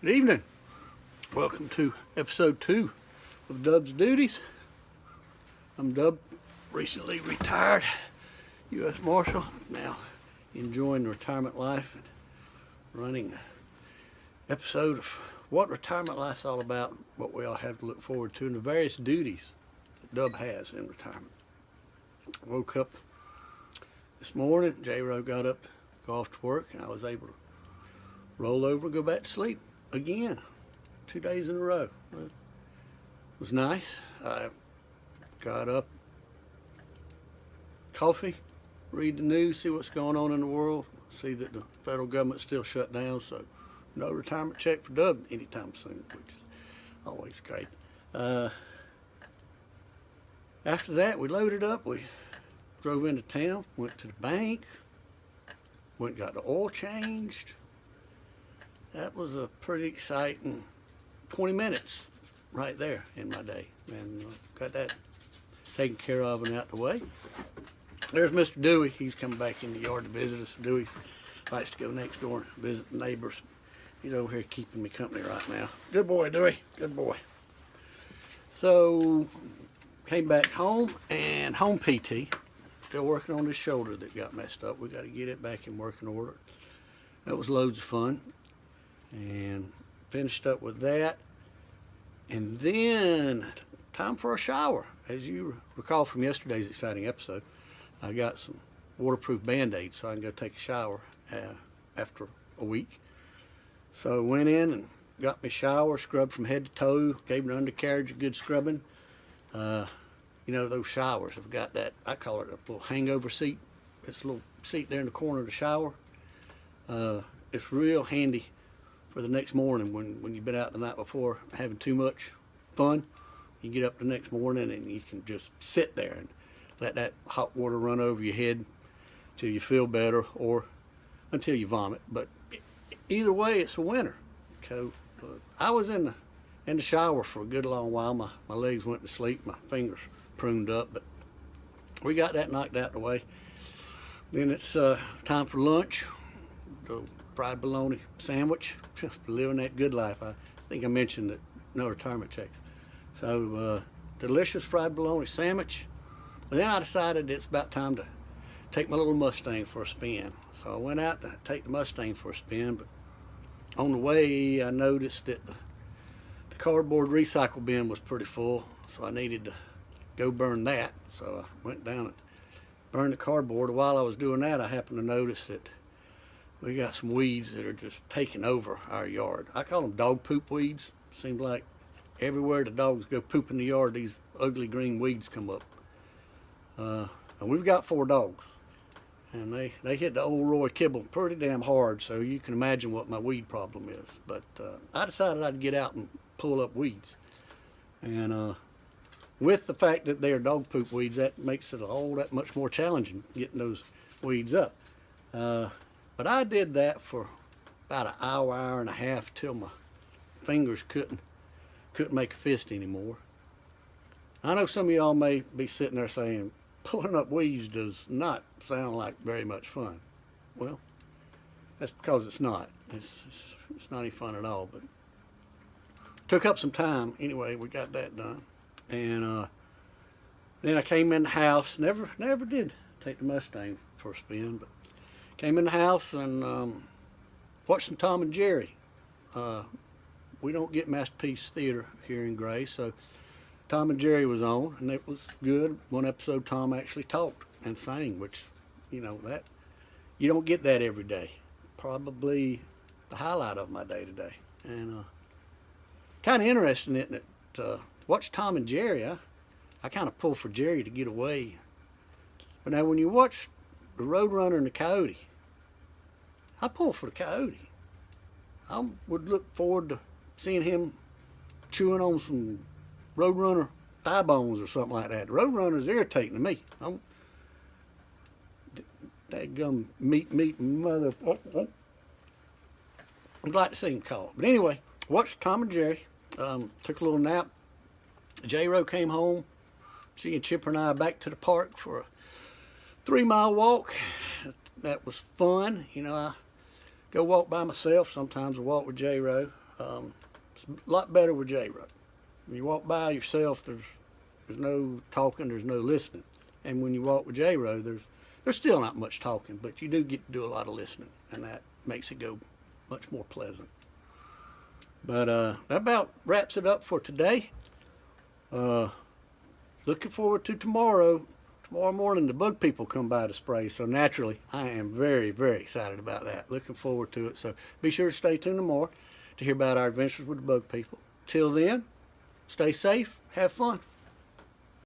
Good evening. Welcome to episode 2 of Dub's Duties. I'm Dub, recently retired U.S. Marshal, now enjoying retirement life and running an episode of what retirement life's all about, what we all have to look forward to, and the various duties that Dub has in retirement. Woke up this morning, J-Ro got up to go off to work, and I was able to roll over and go back to sleep again, 2 days in a row. It was nice. I got up, coffee, read the news, see what's going on in the world, see that the federal government's still shut down, so no retirement check for Dub anytime soon, which is always great. After that, we loaded up, we drove into town, went to the bank, went and got the oil changed. That was a pretty exciting 20 minutes right there in my day, and got that taken care of and out the way. There's Mr. Dewey. He's coming back in the yard to visit us. Dewey likes to go next door and visit the neighbors. He's over here keeping me company right now. Good boy, Dewey. Good boy. So, came back home, and home PT. Still working on this shoulder that got messed up. We got to get it back in working order. That was loads of fun. And finished up with that, and then time for a shower. As you recall from yesterday's exciting episode, I got some waterproof Band-Aids so I can go take a shower after a week. So I went in and got me a shower, scrubbed from head to toe, gave an undercarriage a good scrubbing. You know, those showers have got that, I call it a little hangover seat. It's a little seat there in the corner of the shower. It's real handy for the next morning when you've been out the night before having too much fun. You get up the next morning and you can just sit there and let that hot water run over your head till you feel better or until you vomit. But either way, it's a winner. So I was in the shower for a good long while. My legs went to sleep, my fingers pruned up, but we got that knocked out the way. Then it's time for lunch. The fried bologna sandwich, just living that good life. I think I mentioned that no retirement checks. So delicious fried bologna sandwich. And then I decided it's about time to take my little Mustang for a spin. So I went out to take the Mustang for a spin, but on the way I noticed that the cardboard recycle bin was pretty full, so I needed to go burn that. So I went down and burned the cardboard. While I was doing that, I happened to notice that we got some weeds that are just taking over our yard. I call them dog poop weeds. Seems like everywhere the dogs go poop in the yard, these ugly green weeds come up. And we've got 4 dogs, and they hit the old Roy kibble pretty damn hard, so you can imagine what my weed problem is. But I decided I'd get out and pull up weeds. And with the fact that they are dog poop weeds, that makes it all that much more challenging getting those weeds up. But I did that for about an hour and a half till my fingers couldn't make a fist anymore. I know some of y'all may be sitting there saying, pulling up weeds does not sound like very much fun. Well, that's because it's not. It's not any fun at all, but it took up some time. Anyway, we got that done. And then I came in the house, never did take the Mustang for a spin, but came in the house and watched some Tom and Jerry. We don't get Masterpiece Theater here in Gray, so Tom and Jerry was on, and it was good. One episode, Tom actually talked and sang, which, you know, that you don't get that every day. Probably the highlight of my day today. And kind of interesting, isn't it? Watch Tom and Jerry. I kind of pull for Jerry to get away. But now when you watch the Roadrunner and the Coyote, I pull for the Coyote. I would look forward to seeing him chewing on some Roadrunner thigh bones or something like that. Roadrunner's irritating to me. That gum meat mother. I'd like to see him caught. But anyway, watched Tom and Jerry. Took a little nap. J-Ro came home. She and Chipper and I back to the park for a 3-mile walk. That was fun. You know, I go walk by myself. Sometimes I walk with J-Ro. It's a lot better with J-Row. When you walk by yourself, there's no talking, there's no listening. And when you walk with J-Row, there's still not much talking, but you do get to do a lot of listening, and that makes it go much more pleasant. But that about wraps it up for today. Looking forward to tomorrow. Tomorrow morning, the bug people come by to spray, so naturally, I am very, very excited about that. Looking forward to it. So be sure to stay tuned tomorrow to hear about our adventures with the bug people. Till then, stay safe, have fun.